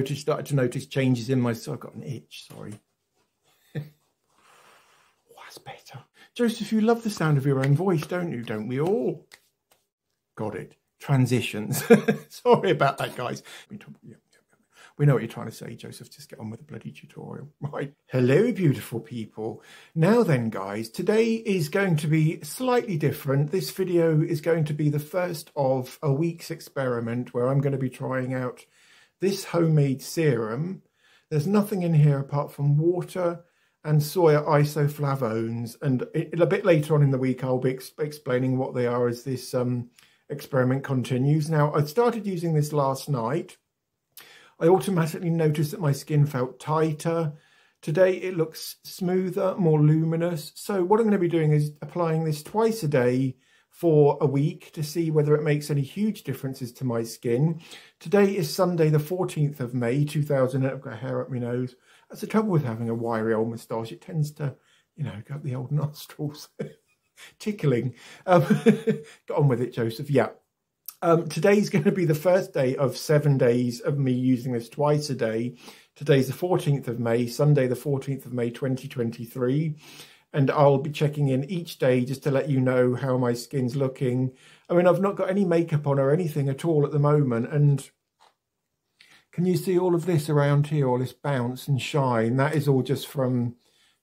Started to notice changes in my, so I've got an itch, sorry. Oh, that's better. Joseph, you love the sound of your own voice, don't you? Don't we all? Got it. Transitions. Sorry about that, guys. We know what you're trying to say, Joseph. Just get on with the bloody tutorial. Right. Hello, beautiful people. Now then, guys, today is going to be slightly different. This video is going to be the first of a week's experiment where I'm going to be trying out this homemade serum. There's nothing in here apart from water and soya isoflavones. And a bit later on in the week, I'll be explaining what they are as this experiment continues. Now, I started using this last night. I automatically noticed that my skin felt tighter. Today it looks smoother, more luminous. So what I'm going to be doing is applying this twice a day for a week to see whether it makes any huge differences to my skin. Today is Sunday the 14th of May 2000. I've got hair up my nose. That's the trouble with having a wiry old moustache. It tends to, you know, go up the old nostrils. Tickling. Get on with it, Joseph. Yeah. Today's going to be the first day of 7 days of me using this twice a day. Today's the 14th of May, Sunday the 14th of May 2023. And I'll be checking in each day just to let you know how my skin's looking. I mean, I've not got any makeup on or anything at all at the moment. And can you see all of this around here, all this bounce and shine? That is all just from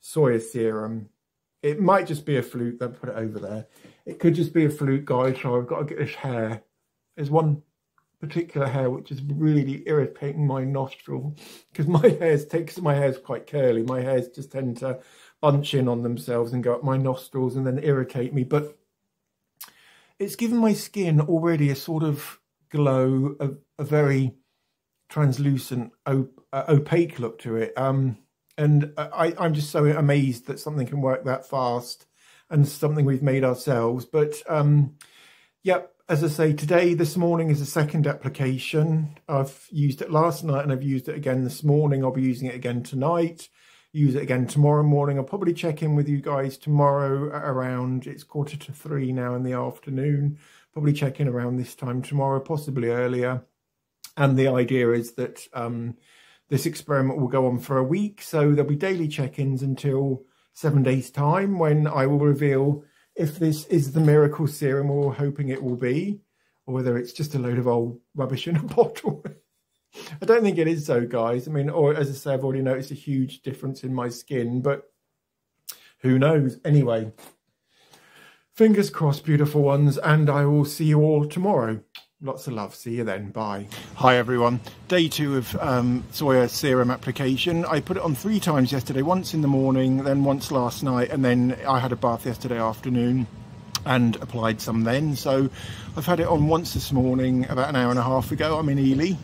soya serum. It might just be a fluke. Don't put it over there. It could just be a fluke, guys. So I've got to get this hair. There's one particular hair which is really irritating my nostril because my hair's quite curly. My hairs just tend to bunch in on themselves and go up my nostrils and then irritate me. But it's given my skin already a sort of glow, a very translucent, opaque look to it. And I'm just so amazed that something can work that fast and something we've made ourselves. But yep. As I say, this morning is the second application. I've used it last night and I've used it again this morning. I'll be using it again tonight, use it again tomorrow morning. I'll probably check in with you guys tomorrow around, it's 2:45 now in the afternoon. Probably check in around this time tomorrow, possibly earlier. And the idea is that this experiment will go on for a week. So there'll be daily check-ins until 7 days' time when I will reveal if this is the miracle serum we're hoping it will be, or whether it's just a load of old rubbish in a bottle. I don't think it is so, guys. I mean, or as I say, I've already noticed a huge difference in my skin, but who knows? Anyway, fingers crossed, beautiful ones, and I will see you all tomorrow. Lots of love. See you then. Bye. Hi, everyone. Day 2 of soya serum application. I put it on 3 times yesterday, once in the morning, then once last night, and then I had a bath yesterday afternoon and applied some then. So I've had it on once this morning, about an hour and a half ago. I'm in Ely.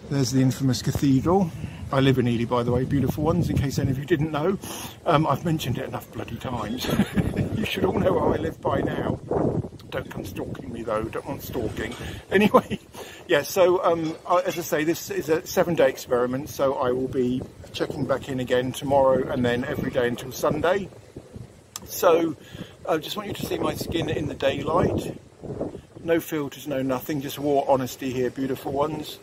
There's the infamous cathedral. I live in Ely, by the way, beautiful ones, in case any of you didn't know. I've mentioned it enough bloody times. You should all know where I live by now. Don't come stalking me, though. Don't want stalking. Anyway, yeah, so as I say, this is a 7-day experiment, so I will be checking back in again tomorrow and then every day until Sunday. So I just want you to see my skin in the daylight. No filters, no nothing, just raw honesty here, beautiful ones.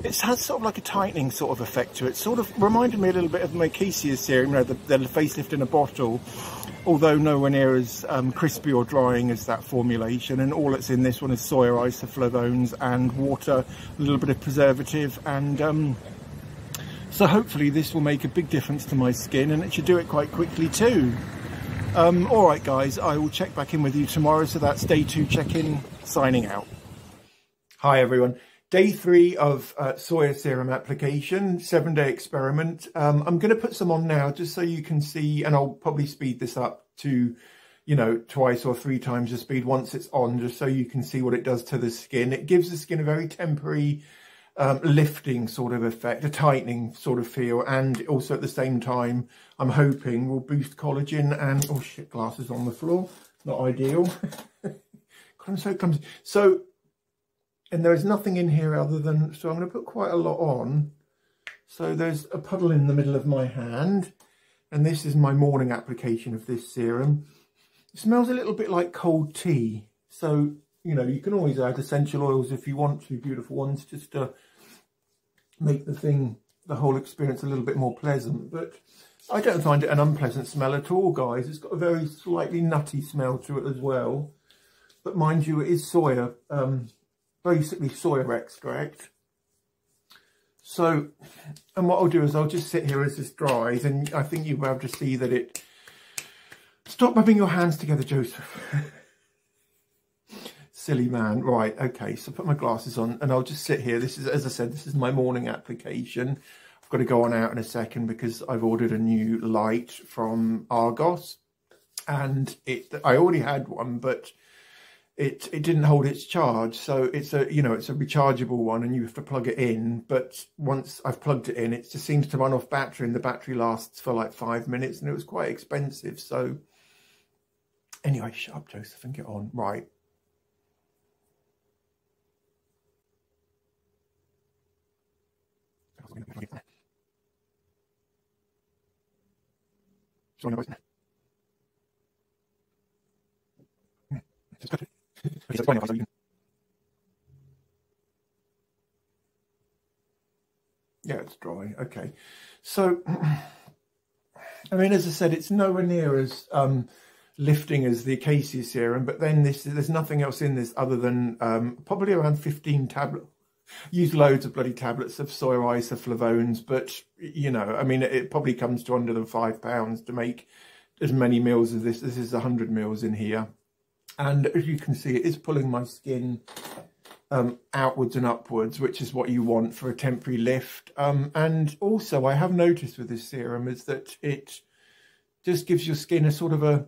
It has sort of like a tightening sort of effect to it. Sort of reminded me a little bit of my Casey's serum, you know, the facelift in a bottle, although nowhere near as crispy or drying as that formulation. And all that's in this one is soya isoflavones and water, a little bit of preservative, and so hopefully this will make a big difference to my skin, and it should do it quite quickly too. All right, guys, I will check back in with you tomorrow. So that's day 2 check-in, signing out. Hi, everyone. Day 3 of soya serum application, 7-day experiment. I'm going to put some on now just so you can see, and I'll probably speed this up to, you know, 2 or 3 times the speed once it's on, just so you can see what it does to the skin. It gives the skin a very temporary lifting sort of effect, a tightening sort of feel, and also at the same time, I'm hoping will boost collagen and, oh shit, glasses on the floor, not ideal. I'm so clumsy. So, and there's nothing in here other than, so I'm going to put quite a lot on. So there's a puddle in the middle of my hand, and this is my morning application of this serum. It smells a little bit like cold tea. So, you know, you can always add essential oils if you want to, beautiful ones, just to make the whole experience a little bit more pleasant. But I don't find it an unpleasant smell at all, guys. It's got a very slightly nutty smell to it as well. But mind you, it is soya, basically soya extract. So, and what I'll do is I'll just sit here as this dries, and I think you'll be able to see that it... Stop rubbing your hands together, Joseph. Silly man. Right, okay, so put my glasses on and I'll just sit here. This is, as I said, this is my morning application. I've got to go on out in a second because I've ordered a new light from Argos, and I already had one, but it didn't hold its charge. So it's a, you know, it's a rechargeable one and you have to plug it in. But once I've plugged it in, it just seems to run off battery, and the battery lasts for like 5 minutes, and it was quite expensive. So anyway, shut up, Joseph, and get on. Right. Yeah, it's dry. Okay. So, I mean, as I said, it's nowhere near as lifting as the acacia serum, but then there's nothing else in this other than probably around 15 tablets. Use loads of bloody tablets of soya isoflavones, but, you know, I mean, it probably comes to under than £5 to make as many mils as this. This is 100 mils in here. And as you can see, it is pulling my skin outwards and upwards, which is what you want for a temporary lift. And also, I have noticed with this serum is that it just gives your skin a sort of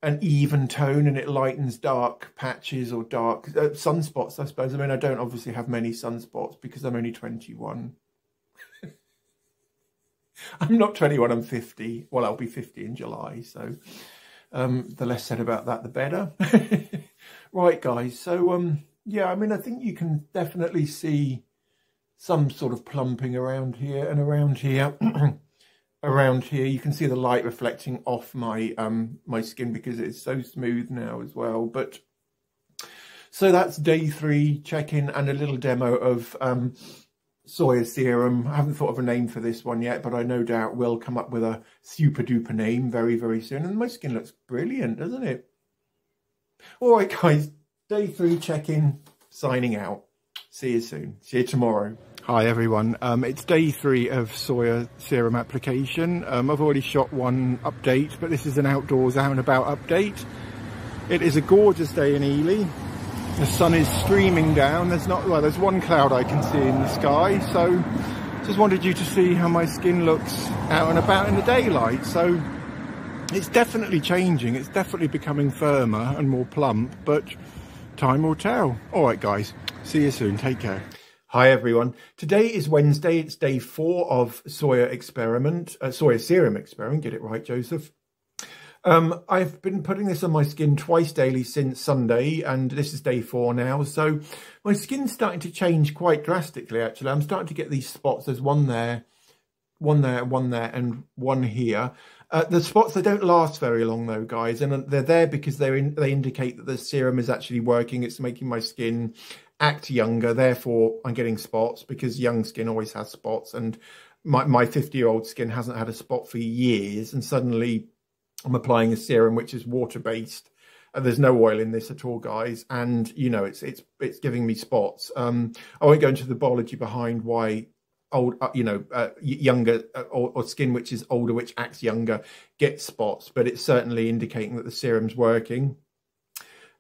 an even tone, and it lightens dark patches or dark sunspots, I suppose. I mean, I don't obviously have many sunspots because I'm only 21. I'm not 21, I'm 50. Well, I'll be 50 in July, so the less said about that, the better. Right, guys, so yeah, I mean, I think you can definitely see some sort of plumping around here and around here. Around here, you can see the light reflecting off my my skin because it's so smooth now as well. But so that's day 3 check-in and a little demo of soya serum. I haven't thought of a name for this one yet, but I no doubt will come up with a super duper name very, very soon. And my skin looks brilliant, doesn't it? All right, guys, day 3 check-in, signing out. See you soon. See you tomorrow. Hi everyone, it's day 3 of soya serum application. I've already shot one update, but this is an outdoors out and about update. It is a gorgeous day in Ely. The sun is streaming down. There's one cloud I can see in the sky. So just wanted you to see how my skin looks out and about in the daylight. So it's definitely changing. It's definitely becoming firmer and more plump, but time will tell. All right, guys, see you soon. Take care. Hi everyone. Today is Wednesday. It's day 4 of soya serum experiment. Get it right, Joseph. I've been putting this on my skin twice daily since Sunday, and this is day 4 now. So my skin's starting to change quite drastically, actually. I'm starting to get these spots. There's one there, one there, and one here. The spots, they don't last very long though, guys, and they're there because they indicate that the serum is actually working. It's making my skin act younger, therefore I'm getting spots because young skin always has spots, and my 50-year-old skin hasn't had a spot for years, and suddenly I'm applying a serum which is water-based. There's no oil in this at all, guys, and you know it's giving me spots. I won't go into the biology behind why younger or skin which is older, which acts younger, gets spots, but it's certainly indicating that the serum's working.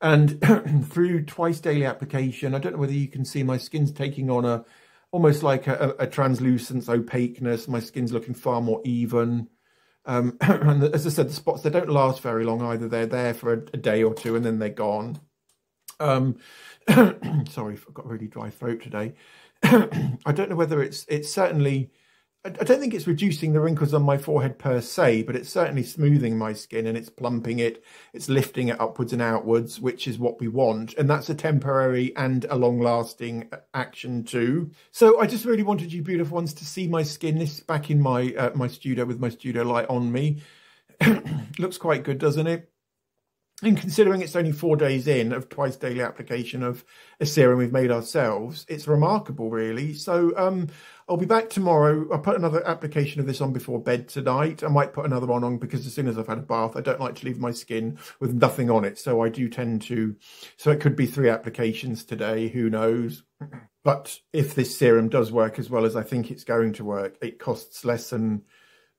And through twice daily application, I don't know whether you can see my skin's taking on almost like a translucence, opaqueness. My skin's looking far more even. And as I said, the spots, they don't last very long either. They're there for a day or two and then they're gone. Sorry, I've got a really dry throat today. I don't know whether it's certainly... I don't think it's reducing the wrinkles on my forehead per se, but it's certainly smoothing my skin and it's plumping it. It's lifting it upwards and outwards, which is what we want. And that's a temporary and a long-lasting action too. So I just really wanted you beautiful ones to see my skin. This is back in my my studio with my studio light on me. Looks quite good, doesn't it? And considering it's only 4 days in of twice daily application of a serum we've made ourselves, it's remarkable, really. So I'll be back tomorrow. I'll put another application of this on before bed tonight. I might put another one on because as soon as I've had a bath, I don't like to leave my skin with nothing on it. So I do tend to, so it could be 3 applications today, who knows. But if this serum does work as well as I think it's going to work, it costs less than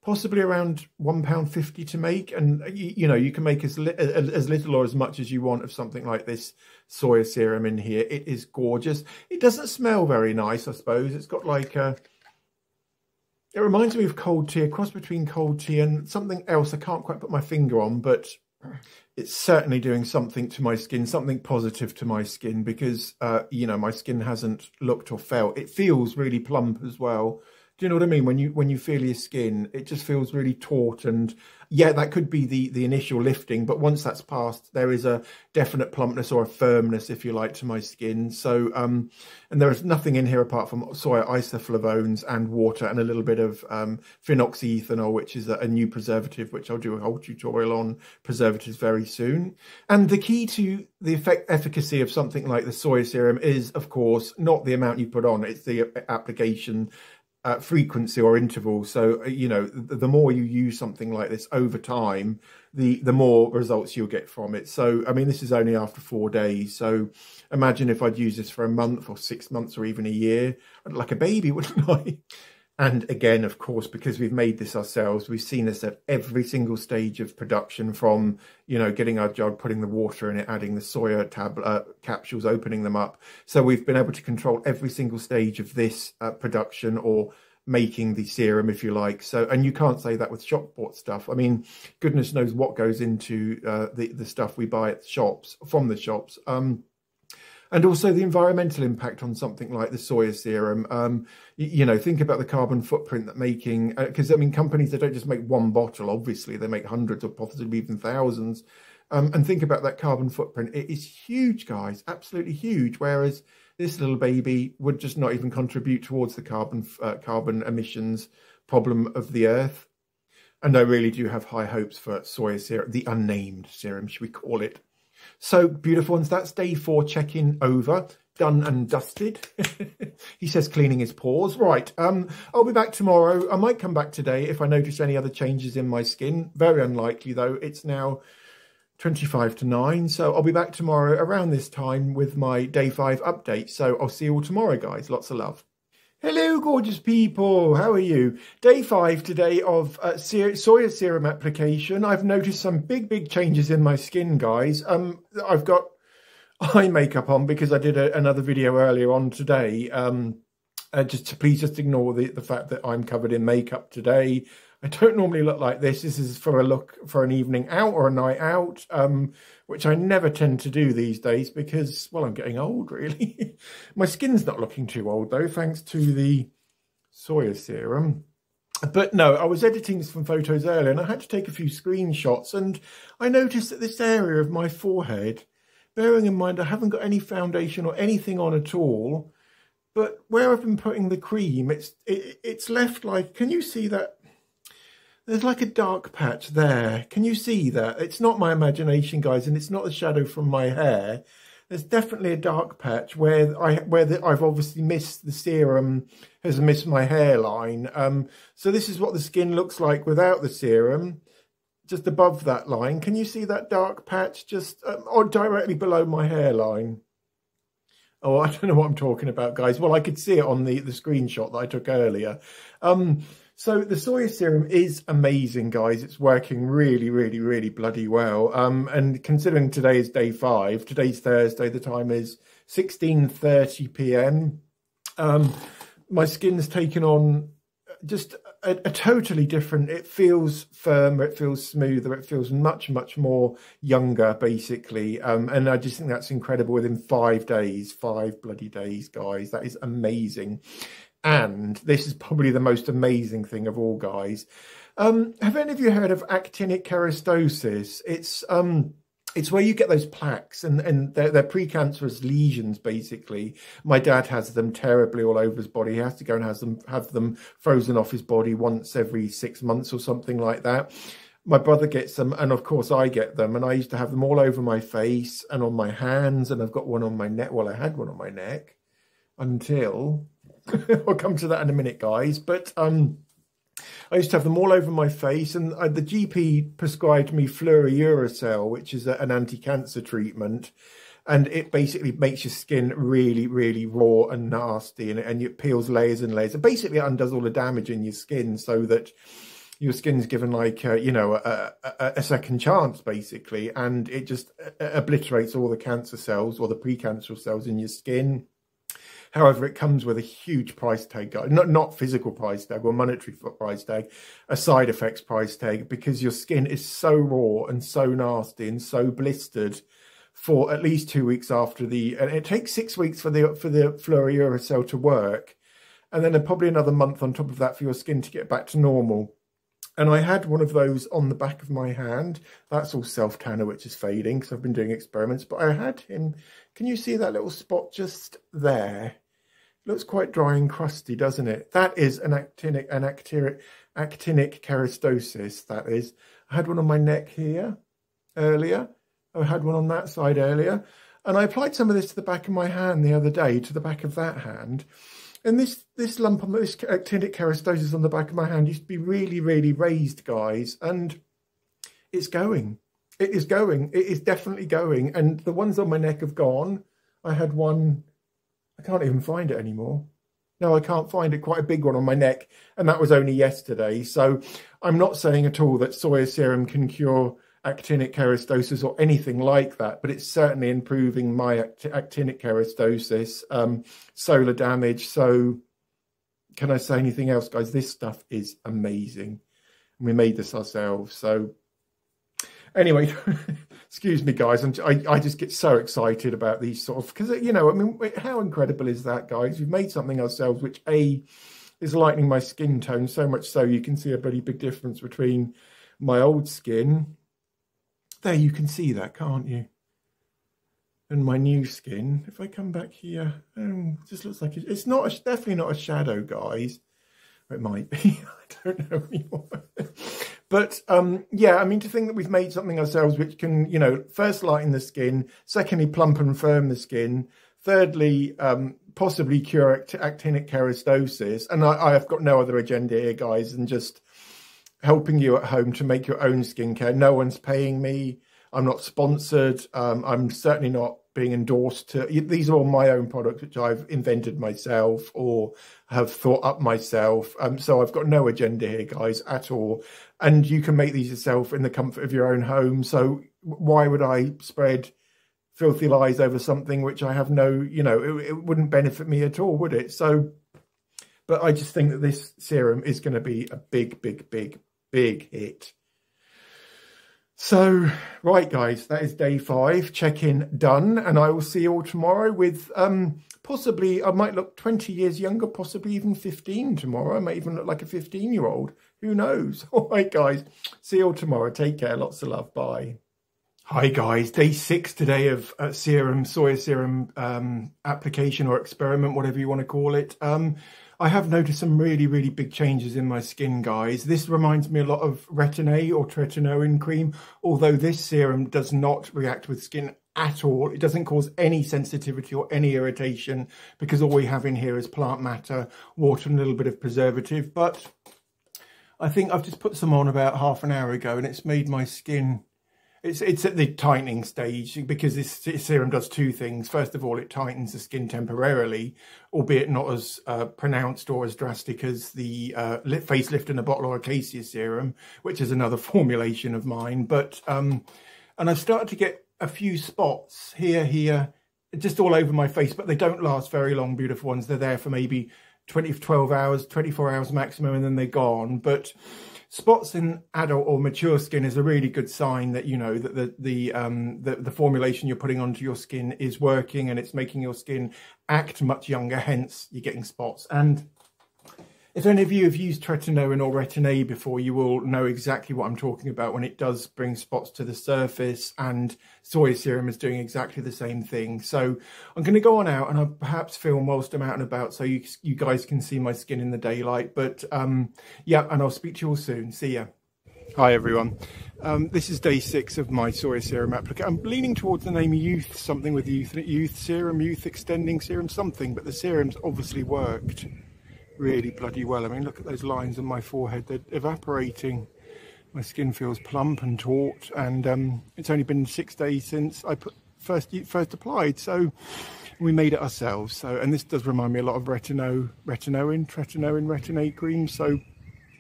possibly around £1.50 to make, and you know, you can make as little or as much as you want of something like this soya serum in here. It is gorgeous. It doesn't smell very nice, I suppose. It's got like a, it reminds me of cold tea, a cross between cold tea and something else I can't quite put my finger on, but it's certainly doing something to my skin, something positive to my skin, because you know, my skin hasn't looked or felt. It feels really plump as well. Do you know what I mean? When you feel your skin, it just feels really taut, and yeah, that could be the initial lifting, but once that's passed, there is a definite plumpness or a firmness, if you like, to my skin. So and there is nothing in here apart from soya isoflavones and water and a little bit of phenoxyethanol, which is a new preservative, which I'll do a whole tutorial on preservatives very soon. And the key to the efficacy of something like the soya serum is, of course, not the amount you put on, it's the application frequency or interval. So you know, the more you use something like this over time, the more results you'll get from it. So I mean, this is only after 4 days, so imagine if I'd use this for a month or 6 months or even a year, I'd like a baby, wouldn't I? And again, of course, because we've made this ourselves, we've seen this at every single stage of production, from, you know, getting our jug, putting the water in it, adding the soya capsules, opening them up. So we've been able to control every single stage of this production, or making the serum, if you like. So, and you can't say that with shop bought stuff. I mean, goodness knows what goes into the stuff we buy at the shops, from the shops. And also the environmental impact on something like the soya serum. You know, think about the carbon footprint that making, because I mean, companies, they don't just make one bottle, obviously, they make hundreds or possibly even thousands. And think about that carbon footprint. It is huge, guys, absolutely huge. Whereas this little baby would just not even contribute towards the carbon emissions problem of the earth. And I really do have high hopes for soya serum, the unnamed serum, should we call it. So, beautiful ones, that's day 4 check-in over, done and dusted. He says cleaning his paws. Right, I'll be back tomorrow. I might come back today if I notice any other changes in my skin. Very unlikely, though. It's now 25 to 9, so I'll be back tomorrow around this time with my day 5 update. So I'll see you all tomorrow, guys. Lots of love. Hello, gorgeous people. How are you? Day 5 today of soya serum application. I've noticed some big changes in my skin, guys. I've got eye makeup on because I did another video earlier on today. Please just ignore the fact that I'm covered in makeup today. I don't normally look like this. This is for a look for an evening out or a night out, which I never tend to do these days because, well, I'm getting old, really. My skin's not looking too old, though, thanks to the soya serum. But no, I was editing some photos earlier and I had to take a few screenshots, and I noticed that this area of my forehead, bearing in mind I haven't got any foundation or anything on at all, but where I've been putting the cream, it's left like, can you see that? There's like a dark patch there. Can you see that? It's not my imagination, guys, and it's not the shadow from my hair. There's definitely a dark patch where I've obviously missed the serum, has missed my hairline. So this is what the skin looks like without the serum, just above that line. Can you see that dark patch just or directly below my hairline? Oh, I don't know what I'm talking about, guys. Well, I could see it on the screenshot that I took earlier. So the soya serum is amazing, guys. It's working really bloody well. And considering today is day 5, today's Thursday, the time is 16:30 p.m. My skin's taken on just a totally different, it feels firmer, it feels smoother, it feels much more younger, basically. And I just think that's incredible within 5 days, 5 bloody days, guys. That is amazing. And this is probably the most amazing thing of all, guys. Have any of you heard of actinic keratosis? It's where you get those plaques, and they're precancerous lesions, basically. My dad has them terribly all over his body. He has to go and have them frozen off his body once every 6 months or something like that. my brother gets them, and of course I get them, and I used to have them all over my face and on my hands, and I've got one on my neck. Well, I had one on my neck until I'll come to that in a minute, guys. But I used to have them all over my face, and the GP prescribed me fluorouracil, which is an anti-cancer treatment, and it basically makes your skin really, really raw and nasty, and it peels layers and layers. And basically it undoes all the damage in your skin so that your skin's given like, you know, a second chance, basically, and it just obliterates all the cancer cells or the precancerous cells in your skin. However, it comes with a huge price tag, not physical price tag or monetary price tag, a side effects price tag, because your skin is so raw and so nasty and so blistered for at least 2 weeks after and it takes 6 weeks for the fluorouracil to work, and then probably another month on top of that for your skin to get back to normal. And I had one of those on the back of my hand. That's all self-tanner, which is fading because I've been doing experiments. But I had him. Can you see that little spot just there? Looks quite dry and crusty, doesn't it? That is an actinic keratosis, that is. I had one on my neck here earlier. I had one on that side earlier. And I applied some of this to the back of my hand the other day, to the back of that hand. And this lump on this actinic keratosis on the back of my hand used to be really, really raised, guys. And it's going. It is going. It is definitely going. And the ones on my neck have gone. I had one, I can't even find it anymore. No, I can't find it. Quite a big one on my neck. And that was only yesterday. So I'm not saying at all that soya serum can cure actinic keratosis or anything like that, but it's certainly improving my actinic keratosis, solar damage. So can I say anything else, guys? This stuff is amazing. We made this ourselves. So anyway, excuse me, guys. I just get so excited about these sort of, because, you know, I mean, how incredible is that, guys? We've made something ourselves, which is lightening my skin tone so much so you can see a pretty big difference between my old skin. There, you can see that, can't you? And my new skin. If I come back here, it just looks like it's not. Definitely not a shadow, guys. It might be. I don't know anymore. But yeah, I mean, to think that we've made something ourselves which can, you know, first lighten the skin, secondly plump and firm the skin, thirdly possibly cure actinic keratosis, and I have got no other agenda here, guys, than just helping you at home to make your own skincare. No one's paying me. I'm not sponsored. I'm certainly not being endorsed. These are all my own products, which I've invented myself or have thought up myself. So I've got no agenda here, guys, at all. And you can make these yourself in the comfort of your own home. So why would I spread filthy lies over something which I have no, you know, it wouldn't benefit me at all, would it? So, but I just think that this serum is going to be a big, big, big, big hit. So, right, guys, that is day 5. Check-in done. And I will see you all tomorrow with possibly, I might look 20 years younger, possibly even 15 tomorrow. I might even look like a 15-year-old. Who knows? All right, guys. See you all tomorrow. Take care. Lots of love. Bye. Hi, guys. Day 6 today of soya serum application or experiment, whatever you want to call it. I have noticed some really, really big changes in my skin, guys. This reminds me a lot of Retin-A or tretinoin cream, although this serum does not react with skin at all. It doesn't cause any sensitivity or any irritation because all we have in here is plant matter, water and a little bit of preservative. But I think I've just put some on about half an hour ago and it's made my skin... It's at the tightening stage because this serum does 2 things. First of all, it tightens the skin temporarily, albeit not as pronounced or as drastic as the facelift in a bottle or acacia serum, which is another formulation of mine. But and I've started to get a few spots here, just all over my face, but they don't last very long, beautiful ones. They're there for maybe 12 hours, 24 hours maximum, and then they're gone. But spots in adult or mature skin is a really good sign that, you know, that the formulation you're putting onto your skin is working and it's making your skin act much younger, hence you're getting spots. And if any of you have used tretinoin or Retin-A before, you will know exactly what I'm talking about when it does bring spots to the surface, and soya serum is doing exactly the same thing. So I'm going to go on out and I'll perhaps film whilst I'm out and about so you guys can see my skin in the daylight. But yeah, and I'll speak to you all soon. See ya. Hi everyone, this is day 6 of my soya serum application. I'm leaning towards the name youth, something with youth serum, youth extending serum, something, but the serum's obviously worked really bloody well. I mean, look at those lines on my forehead, they're evaporating. My skin feels plump and taut, and it's only been 6 days since I first applied, so we made it ourselves. So, and this does remind me a lot of retin-A cream, so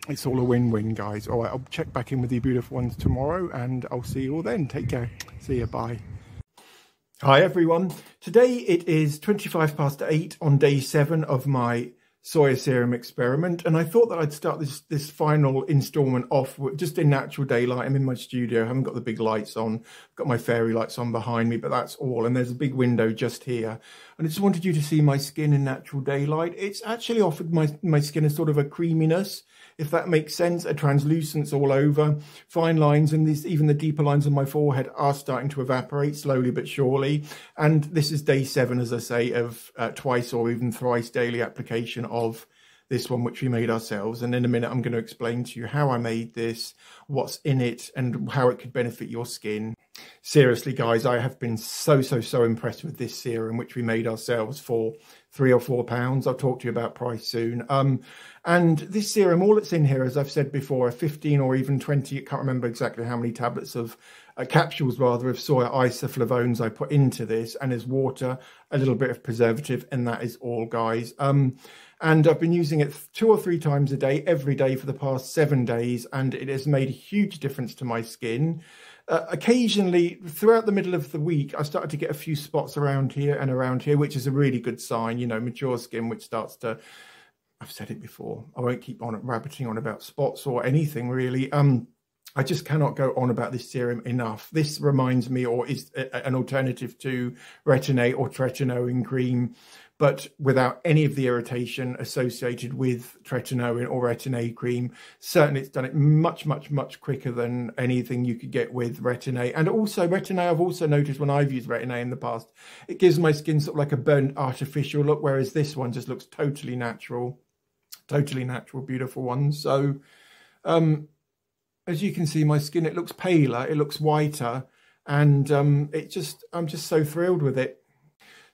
it's all a win-win, guys. All right, I'll check back in with you beautiful ones tomorrow, and I'll see you all then. Take care. See you. Bye. Hi, everyone. Today it is 8:25 on day 7 of my soya serum experiment, and I thought that I'd start this final installment off just in natural daylight. I'm in my studio, I haven't got the big lights on, I've got my fairy lights on behind me, but that's all, and there's a big window just here, and I just wanted you to see my skin in natural daylight. It's actually offered my skin a sort of a creaminess, if that makes sense, a translucence all over, fine lines, and even the deeper lines on my forehead are starting to evaporate slowly but surely. And this is day 7, as I say, of twice or even thrice daily application of this one, which we made ourselves. And in a minute, I'm going to explain to you how I made this, what's in it, and how it could benefit your skin. Seriously, guys, I have been so impressed with this serum, which we made ourselves for £3 or £4. I'll talk to you about price soon. And this serum, all that's in here, as I've said before, are 15 or even 20, I can't remember exactly how many tablets of capsules rather of soya isoflavones I put into this, and there's water, a little bit of preservative, and that is all, guys. And I've been using it 2 or 3 times a day, every day for the past 7 days, and it has made a huge difference to my skin. Occasionally, throughout the middle of the week, I started to get a few spots around here and around here, which is a really good sign, you know, mature skin, which starts to, I've said it before, I won't keep on rabbiting on about spots or anything really. I just cannot go on about this serum enough. This reminds me, or is an alternative to Retin-A or tretinoin cream, but without any of the irritation associated with tretinoin or Retin-A cream. Certainly it's done it much quicker than anything you could get with Retin-A. And also Retin-A, I've also noticed when I've used Retin-A in the past, it gives my skin sort of like a burnt artificial look, whereas this one just looks totally natural, beautiful one. So as you can see, my skin, it looks paler, it looks whiter, and I'm just so thrilled with it.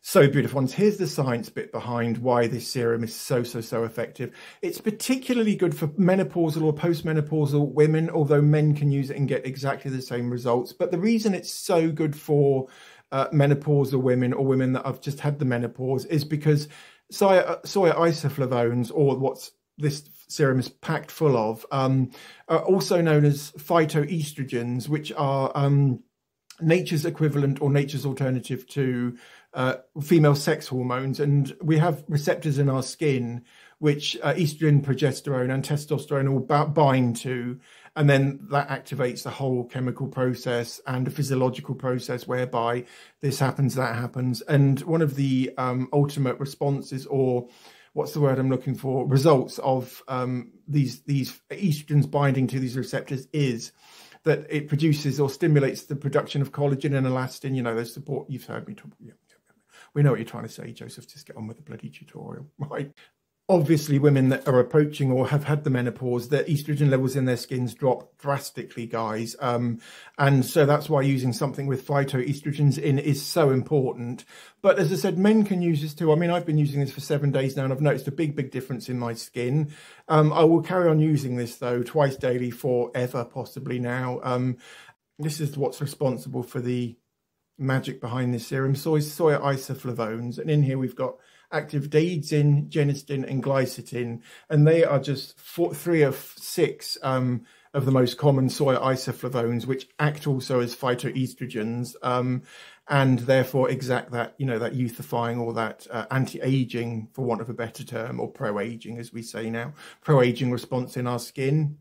So beautiful ones, here's the science bit behind why this serum is so effective. It's particularly good for menopausal or postmenopausal women, although men can use it and get exactly the same results. But the reason it's so good for menopausal women or women that have just had the menopause is because soya isoflavones, or what's this serum is packed full of, are also known as phytoestrogens, which are nature's equivalent or nature's alternative to female sex hormones. And we have receptors in our skin which estrogen, progesterone and testosterone all bind to, and then that activates the whole chemical process and a physiological process whereby this happens, that happens. And one of the ultimate responses, or what's the word I'm looking for, results of these estrogens binding to these receptors is that it produces or stimulates the production of collagen and elastin. You know, those support, you've heard me talk. Yeah. We know what you're trying to say, Joseph, just get on with the bloody tutorial, right? Obviously, women that are approaching or have had the menopause, their estrogen levels in their skins drop drastically, guys. And so that's why using something with phytoestrogens in is so important. But as I said, men can use this too. I mean, I've been using this for 7 days now, and I've noticed a big difference in my skin. I will carry on using this, though, twice daily forever, possibly now. This is what's responsible for the magic behind this serum, soya isoflavones. And in here we've got active daidzein, genistein and glycitin, and they are just 3 of 6 of the most common soya isoflavones, which act also as phytoestrogens, and therefore exact that, you know, that youthifying or that anti-aging, for want of a better term, or pro-aging as we say now, pro-aging response in our skin.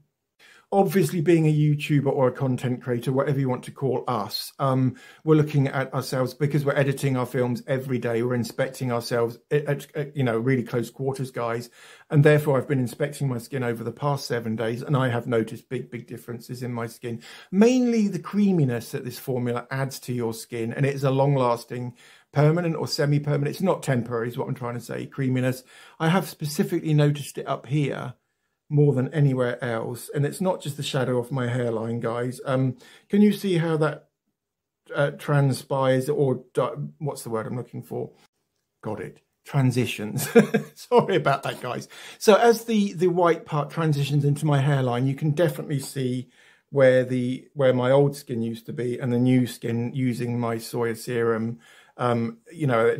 Obviously, being a YouTuber or a content creator, whatever you want to call us, we're looking at ourselves because we're editing our films every day. We're inspecting ourselves at you know, really close quarters, guys. And therefore, I've been inspecting my skin over the past 7 days, and I have noticed big differences in my skin. Mainly the creaminess that this formula adds to your skin, and it is a long-lasting, permanent or semi-permanent. It's not temporary, is what I'm trying to say. Creaminess. I have specifically noticed it up here. more than anywhere else. And it's not just the shadow off my hairline, guys. Can you see how that transpires, or what's the word I'm looking for? Got it. Transitions. Sorry about that, guys. So as the white part transitions into my hairline, you can definitely see where my old skin used to be and the new skin using my soya serum. You know,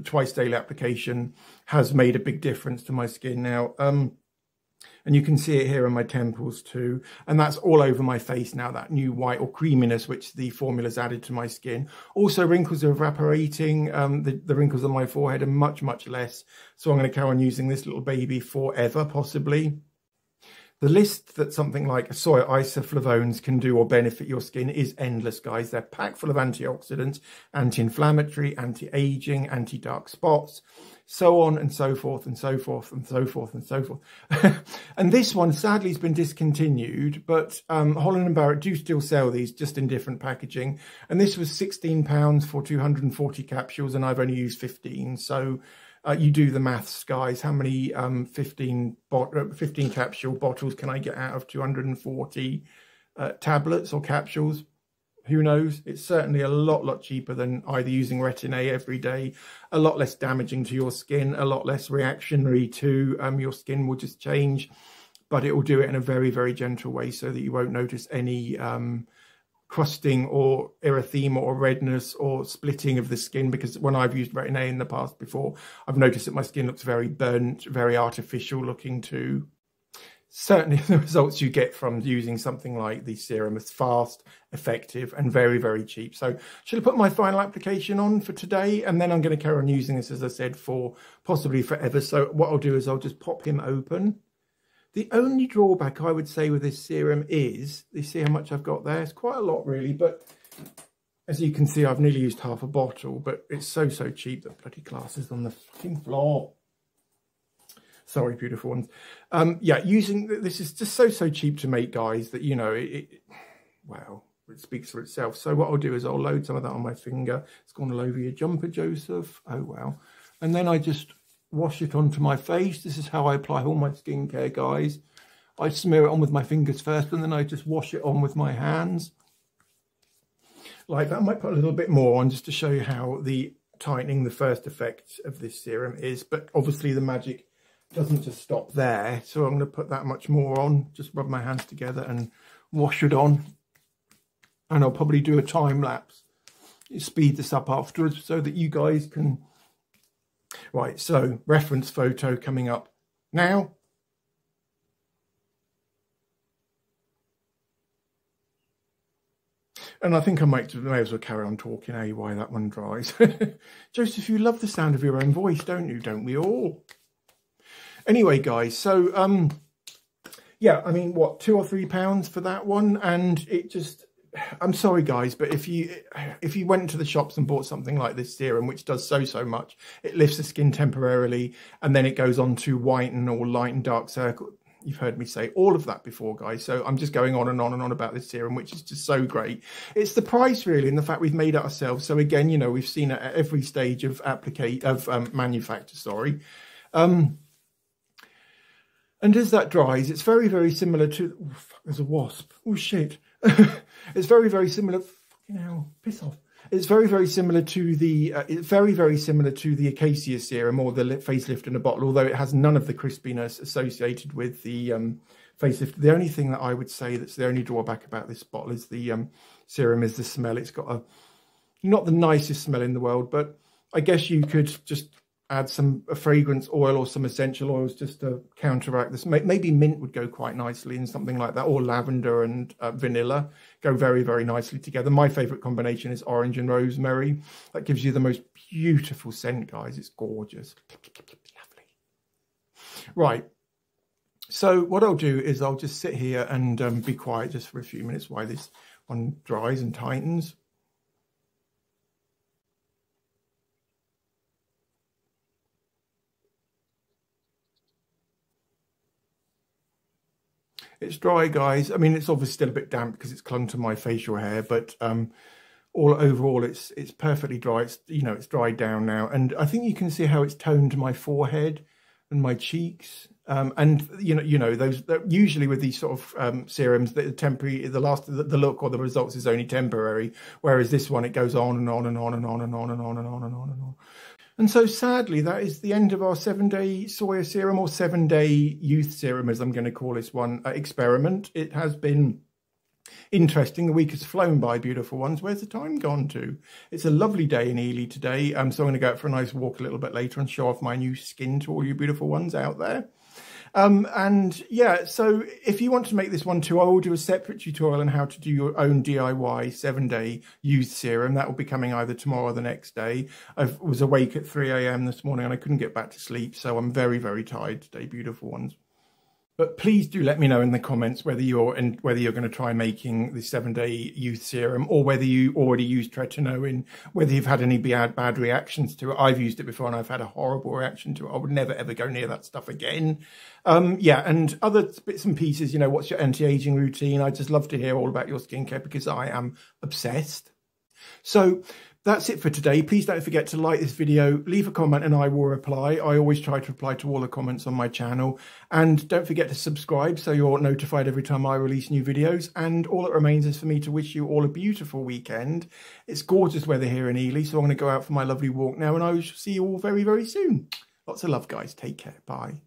twice daily application has made a big difference to my skin now. And you can see it here on my temples too. And that's all over my face now, that new white or creaminess which the formula's added to my skin. Also, wrinkles are evaporating. The wrinkles on my forehead are much, much less. So I'm going to carry on using this little baby forever, possibly. The list that something like soya isoflavones can do or benefit your skin is endless, guys. They're packed full of antioxidants, anti-inflammatory, anti-aging, anti-dark spots, so on and so forth and so forth and so forth and so forth. And this one sadly has been discontinued, but Holland & Barrett do still sell these, just in different packaging. And this was £16 for 240 capsules, and I've only used 15. So you do the maths, guys. How many 15 capsule bottles can I get out of 240 tablets or capsules? Who knows? It's certainly a lot cheaper than either using Retin-A every day, a lot less damaging to your skin, a lot less reactionary to your skin will just change, but it will do it in a very gentle way so that you won't notice any crusting or erythema or redness or splitting of the skin, because when I've used Retin-A in the past before, I've noticed that my skin looks very burnt, very artificial looking too. Certainly the results you get from using something like the serum is fast, effective and very cheap. So should I put my final application on for today, and then I'm going to carry on using this, as I said, for possibly forever. So what I'll do is I'll just pop him open. The only drawback I would say with this serum is, you see how much I've got there? It's quite a lot really, but as you can see, I've nearly used half a bottle, but it's so cheap that bloody glass is on the fucking floor. Sorry, beautiful ones. Yeah, using this is just so cheap to make, guys, that, you know, well, it speaks for itself. So what I'll do is I'll load some of that on my finger. It's gone all over your jumper, Joseph. Oh, well. And then I just wash it onto my face. This is how I apply all my skincare, guys. I smear it on with my fingers first, and then I just wash it on with my hands. Like that. I might put a little bit more on just to show you how the tightening, the first effect of this serum is. But obviously the magic doesn't just stop there, so I'm going to put that much more on. Just rub my hands together and wash it on, and I'll probably do a time lapse, speed this up afterwards so that you guys can. Right, so reference photo coming up now. And I think I may as well carry on talking, while that one dries. Joseph, you love the sound of your own voice, don't you? Don't we all? Anyway, guys, so, yeah, I mean, what, £2 or £3 for that one? And it just, I'm sorry, guys, but if you went to the shops and bought something like this serum, which does so much, it lifts the skin temporarily, and then it goes on to whiten or lighten dark circles. You've heard me say all of that before, guys. So I'm just going on and on about this serum, which is just so great. It's the price, really, and the fact we've made it ourselves. So again, you know, we've seen it at every stage of manufacture, sorry. And as that dries, it's very similar to... Oh, fuck, there's a wasp. Oh, shit. It's very similar... Fucking hell, piss off. It's very similar to the... it's very similar to the Acacia serum or the facelift in a bottle, although it has none of the crispiness associated with the facelift. The only thing that I would say that's the only drawback about this bottle is the serum is the smell. It's got not the nicest smell in the world, but I guess you could just add a fragrance oil or some essential oils just to counteract this. Maybe mint would go quite nicely in something like that, or lavender and vanilla go very nicely together. My favourite combination is orange and rosemary. That gives you the most beautiful scent, guys. It's gorgeous. Lovely. Right. So what I'll do is I'll just sit here and be quiet just for a few minutes while this one dries and tightens. It's dry, guys. I mean, it's obviously still a bit damp because it's clung to my facial hair, but overall, it's perfectly dry. It's, you know, it's dried down now, and I think you can see how it's toned my forehead and my cheeks. And those usually with these sort of serums, that temporary, the look or the results is only temporary, whereas this one, it goes on and on and on and on and on and on and on and on and on. And so sadly, that is the end of our 7-day soya serum, or 7-day youth serum, as I'm going to call this one, experiment. It has been interesting. The week has flown by, beautiful ones. Where's the time gone to? It's a lovely day in Ely today. So I'm going to go out for a nice walk a little bit later and show off my new skin to all you beautiful ones out there. And yeah, so if you want to make this one too, I will do a separate tutorial on how to do your own DIY 7-day youth serum. That will be coming either tomorrow or the next day. I was awake at 3 AM this morning and I couldn't get back to sleep, so I'm very, very tired today, beautiful ones. But please do let me know in the comments whether you're going to try making the 7-day youth serum, or whether you already used tretinoin, whether you've had any bad reactions to it. I've used it before and I've had a horrible reaction to it. I would never, ever go near that stuff again. Yeah, and other bits and pieces, what's your anti-aging routine? I'd just love to hear all about your skincare because I am obsessed. So that's it for today. Please don't forget to like this video, leave a comment and I will reply. I always try to reply to all the comments on my channel. And don't forget to subscribe so you're notified every time I release new videos. And all that remains is for me to wish you all a beautiful weekend. It's gorgeous weather here in Ely, so I'm going to go out for my lovely walk now and I will see you all very, very soon. Lots of love, guys. Take care. Bye.